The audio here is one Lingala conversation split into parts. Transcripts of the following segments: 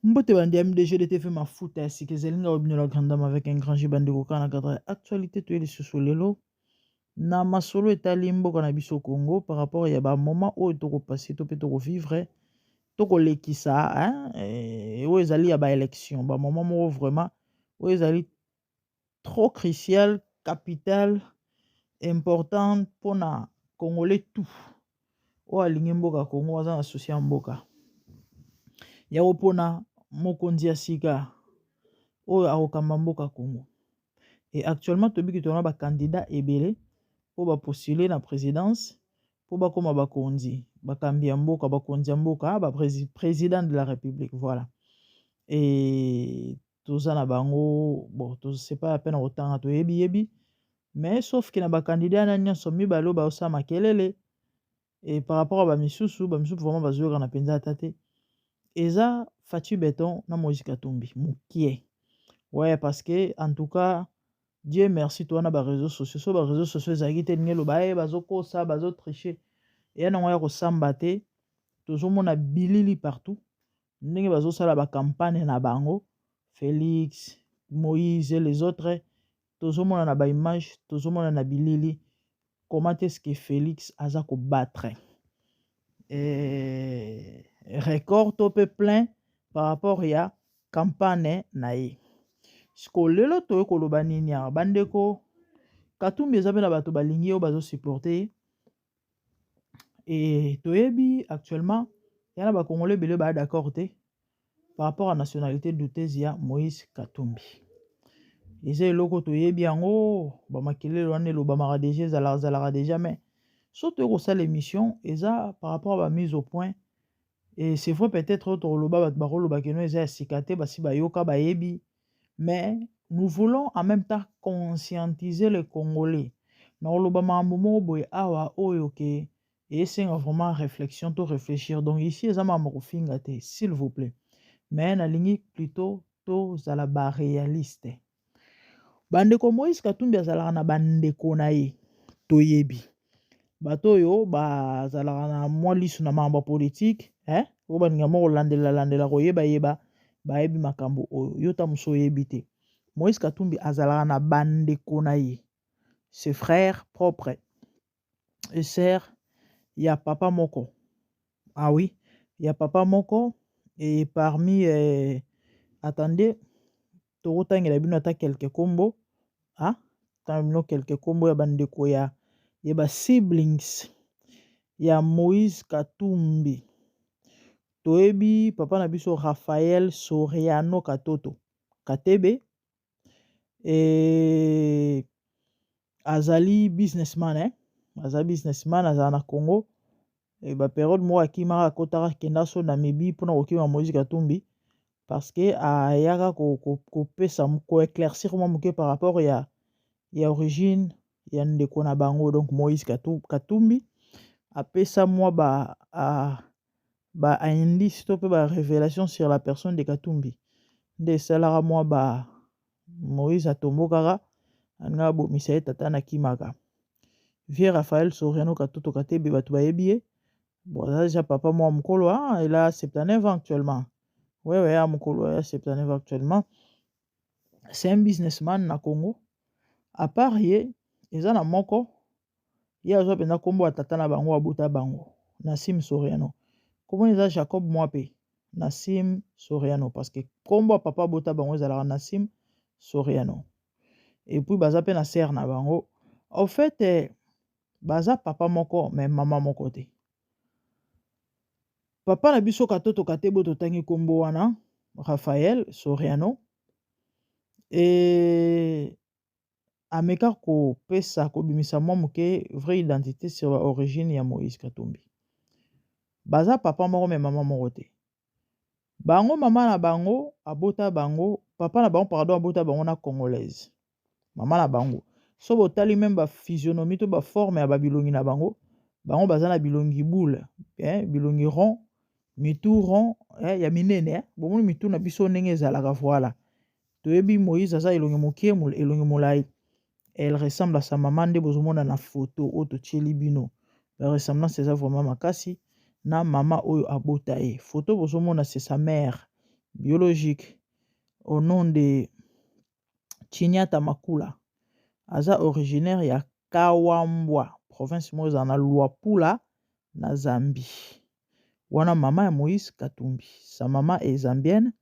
Mbote bandi MDG de TV mafuta ya sika ezalinga obinola grande dame avec un grand J bandeko kaka na cadre ya actualité toyeli susu lelo na masolo etali mboka na biso Congo par rapport ya bamoment oyo tokopase to mpe tokovivre tokolekisa oyo ezali ya baélection bamoment moko vraiment oyo ezali trop crucial capital important mpona congolais tout oyo alingi mboka Congo aza na susi ya mboka yango mpona mokonzi ya sika oyo akokamba mboka Congo et actuellement tobiki tona bakandidat ebele po bapostule na présidence po bakoma bakonzi bakambi ya mboka bakonzi ya mboka président de la république voilà et toza na bango bon c'est pas la peine kotanga toyebi mais sauf que na bakandidat na nyonso mibale oyo baosala makelele et par rapport à bamisusu vraiment bazoyoka na mpenza ata te eza Fatou Beton na Moïse Katumbi mokie ouais parce que en tout cas Dieu merci toi na ba réseaux sociaux so ba réseaux sociaux ezalaki te ndenge loba bazokosa bazotriche eya nango ya kosamba te tozomona bilili partout ndenge bazosala bacampagne na bango Félix Moïse et les autres tozomona na baimage tozomona na bilili comment est-ce que Félix aza kobattre record to pe plein par rapport ya campagne na ye siko lelo toye koloba nini ya bandeko Katumbi eza mpe na bato balingi oyo bazosupporte et toyebi actuellement ya na bakongolais ebele baya d'accord te par rapport à nationalité douteuse ya Moïse Katumbi eza eloko toyebi yango bamakelele wana elobamaka deja ezalaka deja mais so toye kosala émission eza par rapport à bamise au point et c'est vrai peut-être toloba bato bakoloba keno eza ya sika te basi bayoka bayebi mais nous voulons en même temps conscientiser les Congolais. Nous boye awa oyo ke esenga vraiment réflexion to réfléchir. Donc ici ezama mokofinga te s'il vous plaît. Mais na lingi plutôt to zala ba réaliste. Bandeko Moïse Katumbi azalaka na bandeko na ye toyebi. Bato yo ba zalaka na mwa lisu na mamba politique, o baninga moko landela koyeba bayebi makambo oyo yota muso yebi te. Moïse Katumbi azalaka na bandeko na ye ses frères propres et sœurs ya papa moko ah oui ya papa moko et parmi attendez tokotangela bino ata quelques kombo tangelo quelques kombo ya bandeko ya ba siblings ya Moïse Katumbi toyebi papa na biso Raphaël Soriano Katoto Katebe et azali businessman azali businessman azala na Congo et ba période mo akimaka kotaka kenda so na mibi pona kokima Moïse Katumbi parce que ayaka ko pesa ko éclaircir mo moke par rapport ya origine ya ndeko na bango donc Moïse Katumbi apesa moi ba indice to pe ba révélation sur la personne de Katumbi nde salaka moi ba Moïse atombokaka anga bomisa ye tata na kimaka vie Raphaël Soriano Katoto Katebe bato bayebi ye bon ça déjà papa moi mokolo il a 79 ans actuellement ouais a mokolo il a 79 ans actuellement c'est un businessman na Congo à part ye eza na moko ye azwa penza kombo ya tata na bango abota bango Nassim Soriano comment eza Jacob Mwape Nassim Soriano parce que kombo papa bota bango ezalaka Nassim Soriano et puis baza pe na sœur na bango en fait baza papa moko mais mama moko te papa na biso Katoto Katebo totangi kombo wana Raphaël Soriano et ameka ko pesa ko bimisa mwa moke vraie identité sur l'origine ya Moïse Katumbi baza papa moko mais mama moko te bango mama na bango abota bango papa na bango pardon abota bango na congolaise mama na bango so botali même ba physionomie to ba forme ya babilongi na bango baza na bilongi boule bilongi rond mitu rond ya minene bomoni mitu na biso ndenge ezalaka voilà toyebi Moïse aza elongi mokie elongi molai elle ressemble à sa maman nde bozomona na photo oyo totieli bino la ressemblance eza vraiment makasi na mama oyo abota ye photo bozomona c'est sa mère biologique au nom de Chinyata Makula. Aza originaire ya Kawambwa, province moza na Luapula na Zambie. Wana maman ya Moïse Katumbi. Sa maman est zambienne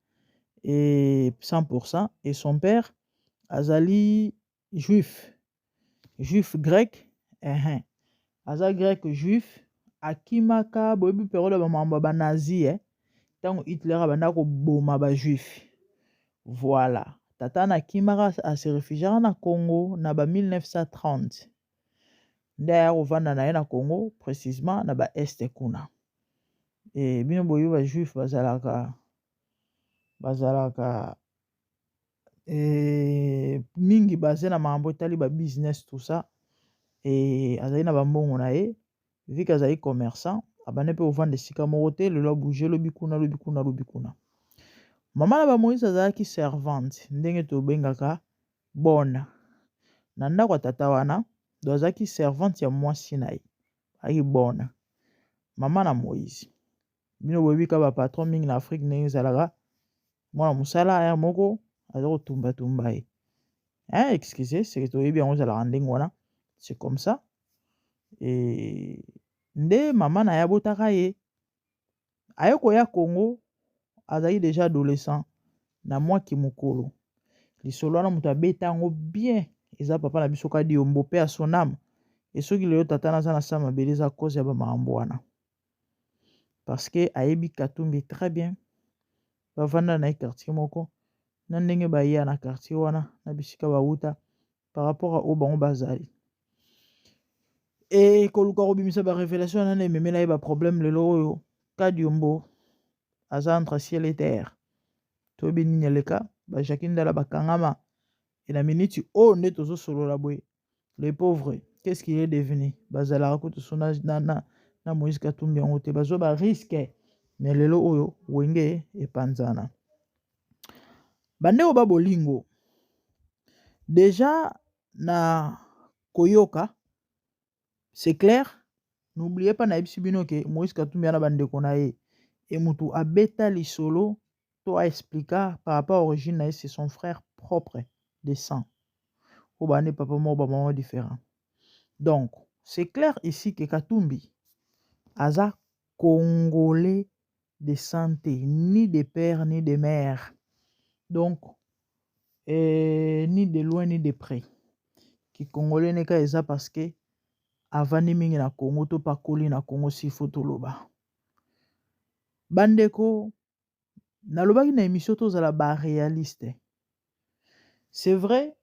et 100% et son père azali juif grec. Aza grec juif akimaka boyebi période ba mambo ba nazi tango Hitler abanda ko boma ba juif. Voilà. Tata na kimaka a se réfugiera na Congo na ba 1930. Nde aya kovanda na ye na Congo précisément na ba este kuna. Et bino boyo ba juif bazalaka mingi basé na mambo etali ba business tout ça. Et azali na bambongo na ye vu qu'azali commerçant abande pe ovanda esika moko te lelo abouge lobi kuna. Mama na ba Moïse azalaki servante ndenge tobengaka bona na ndako ya tata wana do azalaki servante ya mwasi na ye ayaki bona mama na Moïse. Bino boyebi ka ba patron mingi na Afrique ndenge ezalaka mwana mosala aya moko aza kotumba ye. Excusez, c'est que toyebi yango ezalaka ndenge wana. C'est comme ça. Et nde mama na ye abotaka ye aye koya Congo azali déjà adolescent na mwaki mokolo lisolo wana moto abeta yango bien eza papa na biso kadi yombo pe a son âme. Et soki lelo tata naza na sama mabele eza cause ya bamakambo wana parce que ayebi Katumbi très bien bavanda na ye quartier moko na ndenge baya na quartier wana na bisika bauta par rapport à obango bazali. Et koluka kobimisa ba révélation na ememela ye ba problème lelo oyo kadi yombo aza entre ciel et terre. Toyebi nini eleka ba Jacques Ndala bakangama et na minute oh nde tozo solola boye le pauvre qu'est-ce qu'il est devenu bazala kutu sona na Moïse Katumbi yango te bazo ba risque mais lelo oyo wenge epanzana bandeko ba bolingo déjà na koyoka. C'est clair, n'oubliez pas na bino que Moïse Katumbi ana bandeko na ye et mutu abeta lisolo to a expliquer par rapport à l'origine na ye c'est son frère propre de sang. Ou bane papa mo ba maman différent. Donc, c'est clair ici que Katumbi aza congolais de santé, ni de père ni de mère. Donc ni de loin ni de près. Qui congolais n'est ka eza parce que avani mingi na Congo to pakoli na Congo si foto loba. Bandeko nalobaki na émission tozala ba réaliste. C'est vrai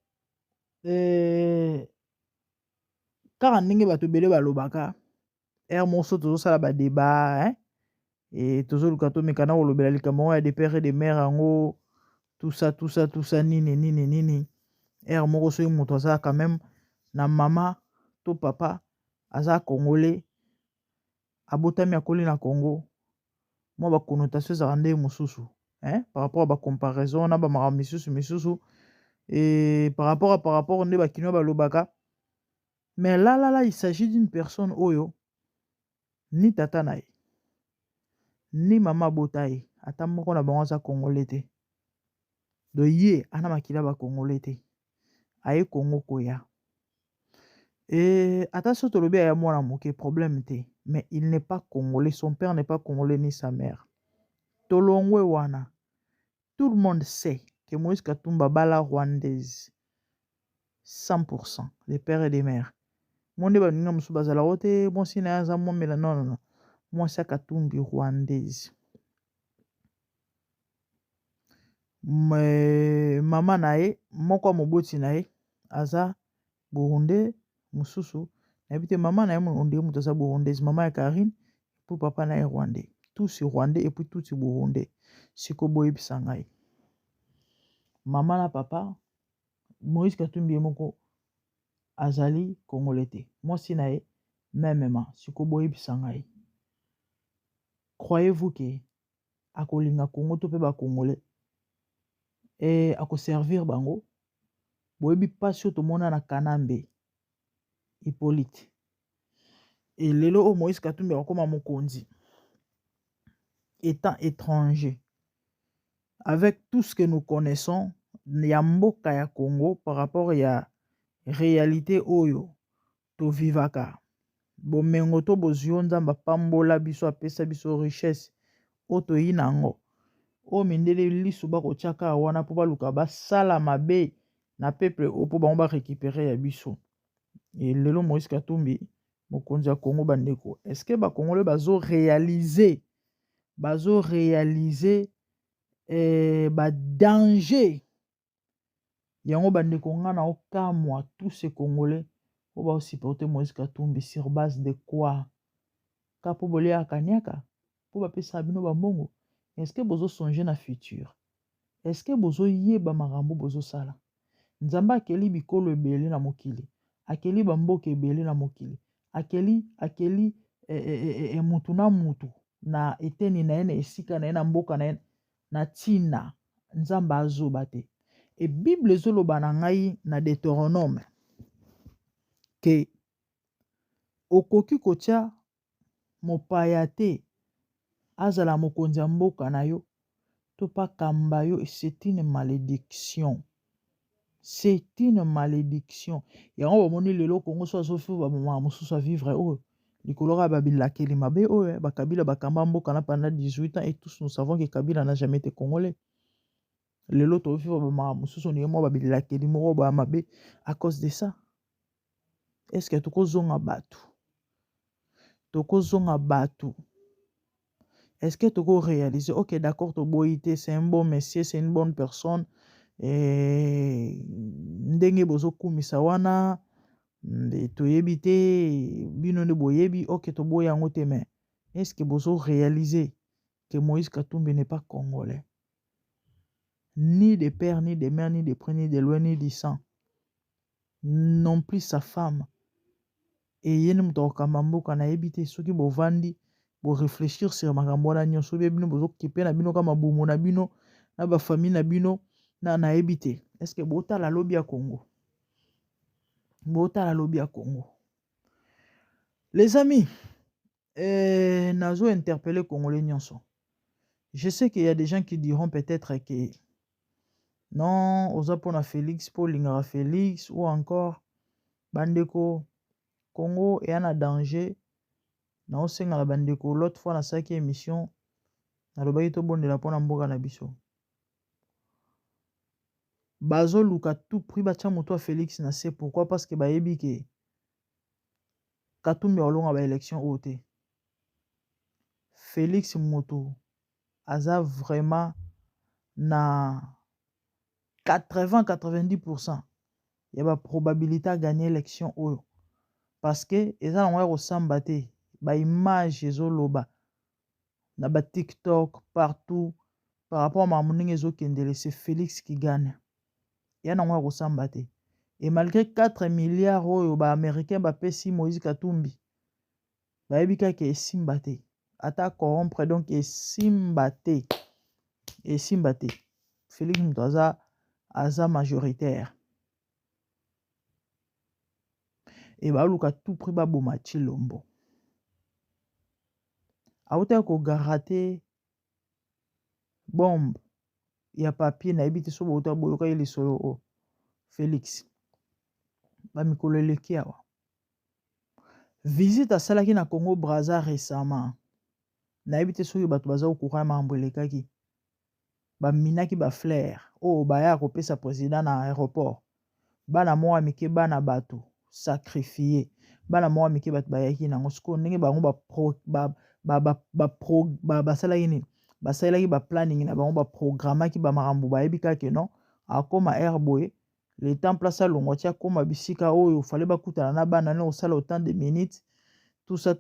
kaka ndenge bato bele balobaka moso tozosala ba débat et tozoluka tomekana kolobela likambo ya de père et de mère yango tout ça nini moko soki moto aza quand même na mama to papa aza congolais abotami akoli na Congo moi ba connotation ezaka nde mosusu par rapport à ba comparaison na ba makambo misusu et par rapport nde bakino balobaka. Mais là il s'agit d'une personne oyo ni tata na ye ni mama botaye ata moko na bango aza congolais te do ye ana makila ba congolais te aye Congo koya et ata so tolobi aya mwana moke problème te mais il n'est pas congolais, son père n'est pas congolais ni sa mère. Tolongwe wana tout le monde sait que Moïse Katumba bala rwandaise 100% les pères et les mères. Monde baninga musu bazala wote bon sina za momela non moi ça Katumbi rwandaise. Mais mama na ye moko moboti na ye aza burundais mususu na bité mama na ye burundais muto aza burundaise mama ya Karine pour papa na ye rwandais tout c'est rwandais et puis tout c'est burundais siko boye bisangai mama na papa Moïse Katumbi moko azali congolais te moi si na ye même siko boye bisangai. Croyez-vous que akolinga Congo to pe ba congolais et ako servir bango boyebi pasi to mona na Kanambe Hippolyte et lelo o Moïse Katumbi akoma mokonzi étant étranger avec tout ce que nous connaissons ya mboka ya Congo par rapport ya réalité oyo tovivaka. Bomengo to bozwi Nzambe apambola biso apesa biso richesse oyo toyi nango. Oyo mindele lisu bakotiaka wana mpo baluka basala mabe na peuple oyo mpo bango barécupérer ya biso. Et lelo Moïse Katumbi mokonzi ya Congo bandeko, est-ce que bakongole bazo réaliser ba danger yango bandeko nga na okamwa tous ces Congolais po ba supporter Moïse Katumbi sur base de quoi? Ka po bolia kaniaka po bapesa bino bambongo. Est-ce que bozo songer na futur? Est-ce que bozo yeba makambo bozo sala? Nzamba akeli bikolo ebele na mokili, akeli bamboka ebele na mokili, akeli mutu na mutu na eteni na ye na esika na ye na mboka na ye na ntina Nzamba azoba te. Et Bible ezoloba na ngai na Deutéronome ke okoki kotia mopaya te azala mokonzi ya mboka na yo to pakamba yo. C'est une malédiction. C'est une malédiction. Yango bamoni lelo Kongo so azofi bamama mosusu a vivre oyo likolo ka babilakeli mabe oyo bakabila bakamba mboka na pendant 18 ans et tous nous savons que Kabila n'a jamais été congolais. Lelo tofi bamama mosusu ni mo babilakeli moko ba mabe à cause de ça. Est-ce que tokozonga batu? Tokozonga batu. Est-ce que toko réaliser OK d'accord toboyité c'est un bon monsieur, c'est une bonne personne. Ndenge bozo kumisa wana toyebi te bino nde boyebi OK toboya yango te, mais est-ce que bozo réaliser que Moïse Katumbi n'est pas congolais, ni de père ni de mère ni de près ni de loin ni du sang, non plus sa femme. Et yene mutoka mamboka na yebi te soki bovandi bo réfléchir sur makambo na nyonso bino bozo kipe na bino kama bumu na bino na ba famille na bino na ebité. Est-ce que bota la lobby à Congo? Bota la lobby à Congo. Les amis, nazo interpeller Congolais nyonso. Je sais qu'il y a des gens qui diront peut-être que non, ozapona Félix, Paul Lingara Félix ou encore bandeko Congo est en danger. Na osenga la bandeko l'autre fois na saki émission na lobaki to bondela pona mboka na biso. Bazo luka tout prix batia moto a Félix na se. Pourquoi? Parce que bayebi ke Katumbi olonga ba élection ote. Félix moto aza vraiment na 80-90% ya ba probabilité à gagner élection oyo. Parce que eza na ngwa kosamba te ba image ezoloba na ba TikTok partout par rapport à mamuninga ezokendele, c'est Félix qui gagne. Ya na ngwa kosamba te. Et malgré 4 milliards oyo ba américain ba pesi Moïse Katumbi bayebi kaka esimba te. Ata corrompre donc esimba te. Esimba te. Félix moto aza majoritaire. Et baluka tout prix baboma Chilombo. Aouta ko garate bombe ya papier na ebite so bota boyoka ile solo Félix. Ba mikolo eleki awa. Visite asalaki na Congo Brazza récemment. Na ebite soki bato baza okura mambo elekaki. Ba minaki ba flair. Oh baya kopesa président na aéroport. Bana mwa mike bana bato sacrifié. Bana mwa mike bato bayaki nango siko ndenge bango basalaki nini? Basalaki ba planning na bango ba programmaki ba makambo bayebi kaka non akoma airboy le temps place à longwatia koma bisika oyo fallait bakutana na bana ne osala autant de minutes tout ça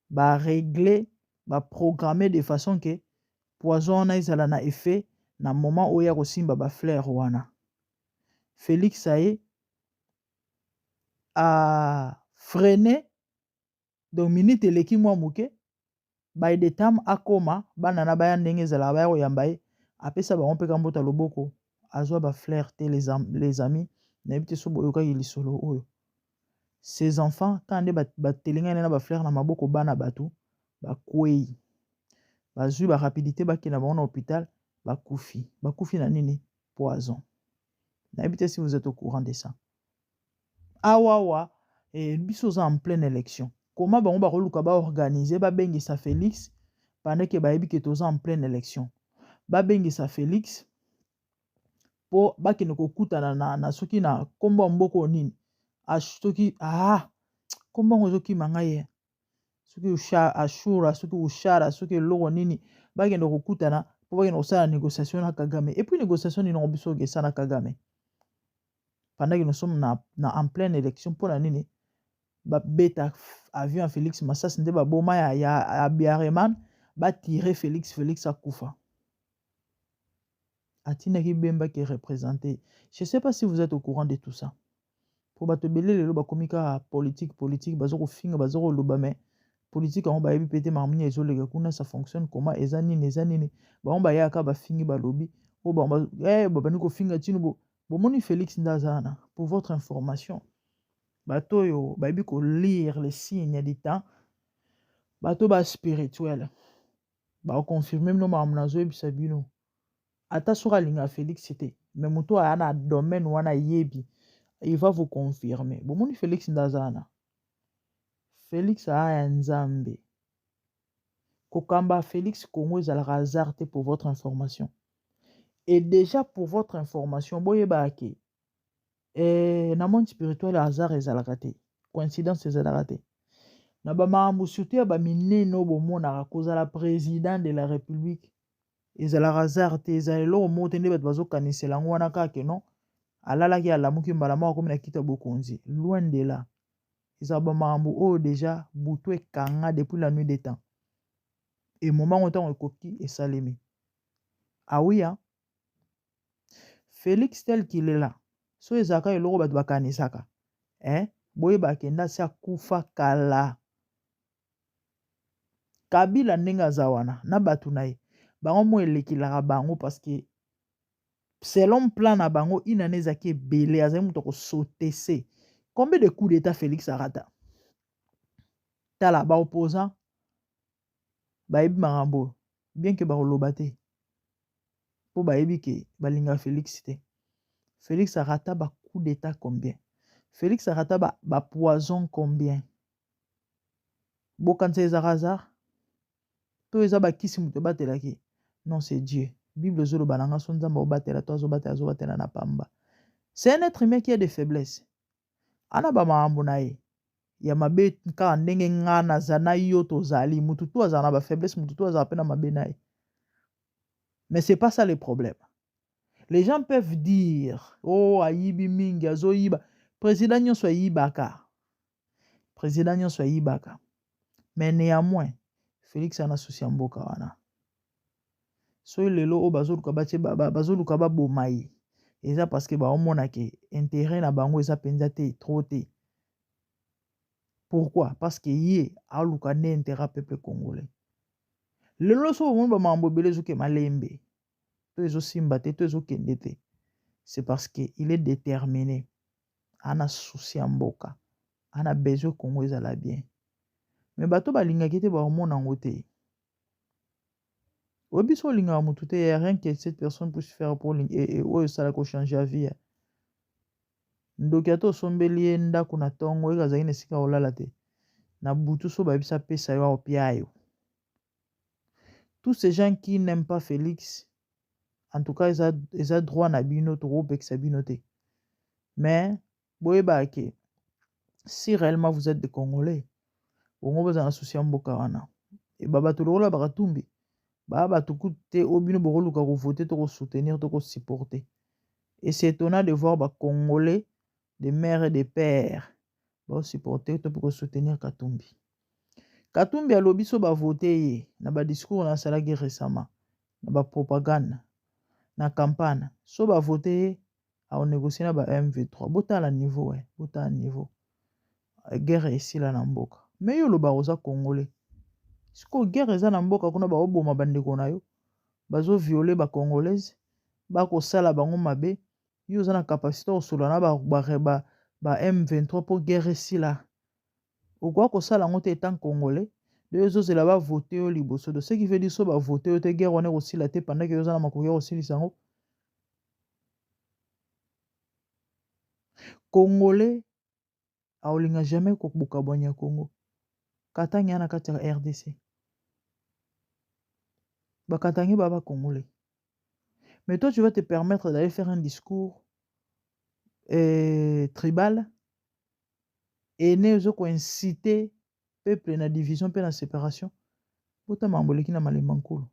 ba régler ba programmer de façon que poison na izala na effet na moment oyo ya kosimba ba fleur wana. Félix Aye a freiné donc minute eleki mwa muke by the time akoma bana na baya ndenge ezala baya koyamba ye apesa bango mpe kambota loboko azwa ba fleur te les amis na yebi te so boyokaki lisolo oyo. Ces enfants quand nde batelengani na ba fleur na maboko bana bato bakwei bazwi ba rapidité bakenda bango na hôpital bakufi na nini poison. N'habitez si vous êtes au courant de ça. Awawa biso za en pleine élection. Comment bango ba koluka ba organiser ba bengisa Félix pendant que ba yebi ke toza en pleine élection. Ba bengisa Félix po ba kene kokutana na soki na kombo mboko nini. Soki kombo ngo zoki mangaye. Soki Ashura, soki Ushara, soki logo nini ba kene kokutana po ba kene kosala négociation na Kagame. Et puis négociation ni biso ke sana Kagame. Pendant que nous sommes en pleine élection pour la nini ba beta avion Félix Massas nde ba boma ya Biareman ba tirer Félix akufa. Atina ki bemba qui est représenté. Je sais pas si vous êtes au courant de tout ça. Pour ba tebele lelo ba komika politique bazoko finga bazoko loba mais politique on ba yebi pété marmini ezolega kuna ça fonctionne comment ezanini ba on ba yaka ba fingi ba lobby o ba ba niko finga tinu Bomoni Félix Ndazana, pour votre information, bato yo bayebi ko lire les signes du temps, bato ba spirituel, ba confirmer no mamnazo ebisa bino. Ata sura linga Félix c'était, mais moto ana domaine wana yebi, il va vous confirmer. Bomoni Félix Ndazana. Félix a nzambe. Kokamba Félix Congo ezalaka hasard pour votre information. Et déjà pour votre information, boyeba ke na monde spirituel hasard ezalaka te, coïncidence ezalaka te. Na ba makambo surtout ya ba mineno bomonaka kozala président de la république ezalaka hasard te, ezala eloko moko te nde bato bazokanisela yango wana kaka non alalaki alamuki mbala moko akomi na kita bokonzi. Loin de là, ezala ba makambo oyo déjà butu ekanga depuis la nuit des temps et moment ntango ekoki esalemi. Ah oui, hein? Félix tel qu'il est là, so ezaka eloko bato bakanisaka boyeba kenda si akufa kala. Kabila ndenge aza wana na bato na ye bango mo elekilaka bango parce que selon plan na bango inane ezaki ebele azali moto akosotese. Combien de coups d'état Félix arata tala baopposant bayebi makambo bien ke bakoloba te po bayebi ke balinga Félix te. Félix arata ba coup d'état combien? Félix arata ba poison combien? Bokanisa ezaka hasard to eza bakisi moto batelaki? Non, c'est Dieu. Bible zolo bananga son nzamba obatela to azobatela na pamba. C'est un être humain qui a des faiblesses. Ana ba maambo na ye ya mabe ka ndenge ngana zana yo tozali mutu to azana ba faiblesse mutu to azana pena mabe na ye. Mais c'est pas ça le problème. Les gens peuvent dire oh ayibi mingi azoyiba. Président nyonso ayibaka. Président nyonso ayibaka. Mais néanmoins Félix ana souci mboka wana. So lelo o bazoluka ba bomai. Eza parce que ba omona ke intérêt na bango eza penza te trop te. Pourquoi? Parce que yé aluka ne intérêt peuple congolais. Lelo so mo ba mambo belezo ke malembe. To ezo simba te to ezo kende te. C'est parce que il est déterminé. Ana souci mboka. Ana besoin Congo ezala bien. Mais bato balinga kete ba omona ngote. Obiso linga mutu te, rien que cette personne puisse faire pour et ça la changer la vie. Ndoki ato sombeli ndako na tongo ekazaki na sika olala te. Na butu so babisa pesa yo opiayo. Tous ces gens qui n'aiment pas Félix, en tout cas ils ont droit na bino to opekisa bino te. Mais boyeba ke si réellement vous êtes des Congolais, bongo bazana souci mboka wana. Et baba to lola bakatumbi. Baba tukute obino bokoluka ko voter to ko soutenir to ko supporter. Et c'est étonnant de voir ba Congolais, des mères et des pères ba supporter to ko soutenir Katumbi. Katumbi alobi so ba voter ye na ba discours na salaki récemment na ba propagande na campagne so ba voter a on négocier na ba M23 botala niveau botala niveau guerre ici là na mboka. Mais yo loba oza Congolais. Siko guerre eza na mboka kuna ba oboma bandeko na yo bazo violer ba congolaise ba ko sala bango mabe yo za na capacité osola na ba M23 pour guerre ici là. Okwa ko sala ngote étant congolais deux autres là-bas voter au liboso de ce qui veut dire so va voter au te guerre on est aussi la tête pendant que vous en makoya aussi lisango congolais aolinga jamais ko bukabwanya Congo katanga na kati ya RDC bakatangi baba congolais mais toi tu vas te permettre d'aller faire un discours tribal et ne zo ko inciter peuple na division pe na séparation bota mamboleki na malemba nkulu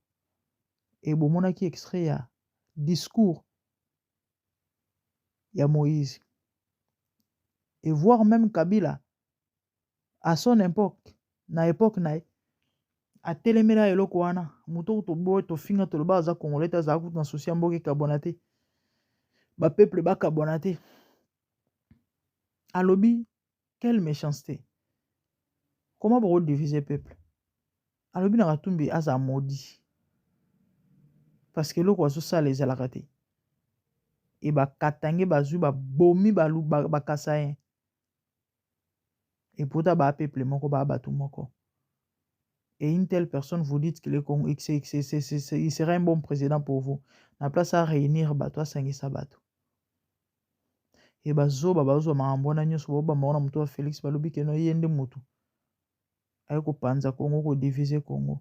et bomonaki extrait ya discours ya Moïse et voir même Kabila à son époque na époque na atelemela eloko wana moto toboye tofinga toloba aza congolais te azala kutu na susi ya mboka ekabwana te bapeuple bakabwana te alobi quelle méchanceté comment bokodiviser peuple alobi na Katumbi aza maudit parce que eloko azosala ezalaka te e bakatange bazwi babomi bakasa ye et pourtant bapeuple moko bato moko et une telle personne vous dites qu'il il serait un bon président pour vous na place à réunir bato asangisa bato e bazozwa makambo wana nyonso bobamba wana moto wa Félix balobi keno ye nde motu aye kopanza Congo kodivise Congo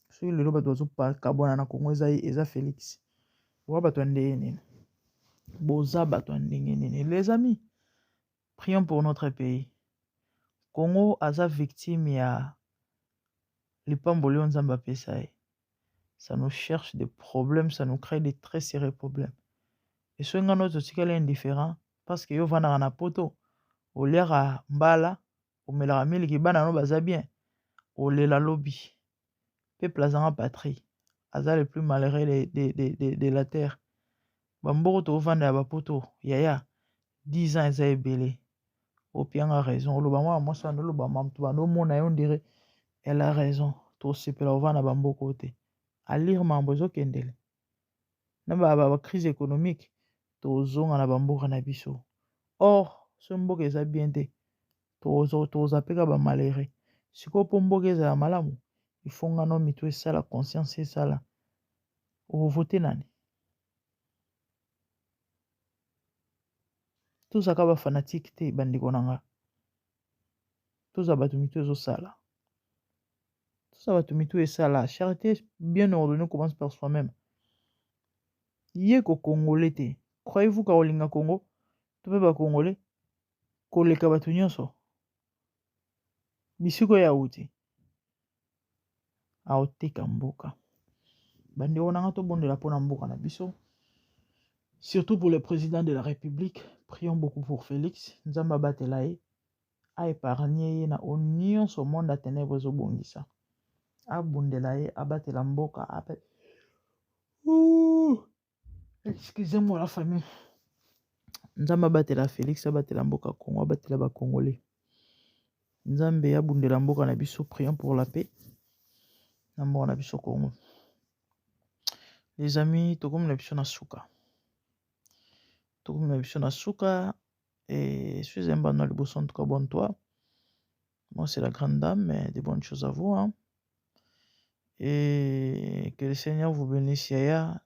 soki lelo bato bazokabwana na Congo eza Félix owa bato ya ndenge nini boza bato ya ndenge nini les amis prions pour notre pays Congo aza victime ya lipamboli oyo Nzambe apesa ye ça nous cherche des problèmes ça nous crée des très sérieux problèmes et soki nga no totikali indifférent parce que yo vandaka na poto oliaka mbala omelaka miliki bana no baza bien olela lobi peuple azanga patrie aza le plus malheureux de la terre bamboko tovanda ya bapoto yaya 10 ans eza ebele opianga raison oloba mwa mwasi wana oloba moto bandomona yo ndire elle a raison tosepela ovanda bamboko te alire mambo ezokendele na bacrise économique tozonga na bamboka na biso or so mboka eza bien te toza peka bamalheureux sikoyo mpo mboka ezala malamu ifongana mito esala conscience esala okovote nani tozaka bafanatique te bandeko na nga toza bato mito ezosala toza bato mito esala charité bien ordonnée commence par soi-même ye kokongole te croyez-vous ka kolinga Congo to mpe bakongole koleka bato nyonso bisiko ya uti aoteka mboka bandeko na nga tobondela mpona mboka na biso surtout pour le président de la République prions beaucoup pour Félix Nzambe abatela ye aépargne ye na o nyonso monde ya ténèbre ezobongisa abundela ye abatela mboka excusez-moi la famille Nzambe abatela Félix abatela mboka Congo abatela bakongolais Nzambe abundela mboka na biso prions pour la paix na mboka na biso Congo les amis tokomi na biso na suka et je suis un ban dans le bousson en tout cas bon toi moi c'est la grande dame mais des bonnes choses à vous hein? Et que le Seigneur vous bénisse yaya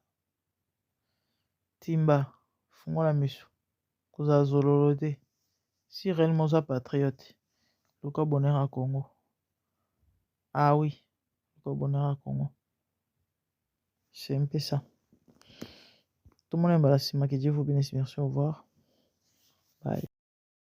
timba fungola miso kozala zololo te si réellement oza patriote luka bonheur à Congo ah oui luka bonheur à Congo c'est un peu ça tout le monde est embarrassé que Dieu vous bénisse merci au revoir bye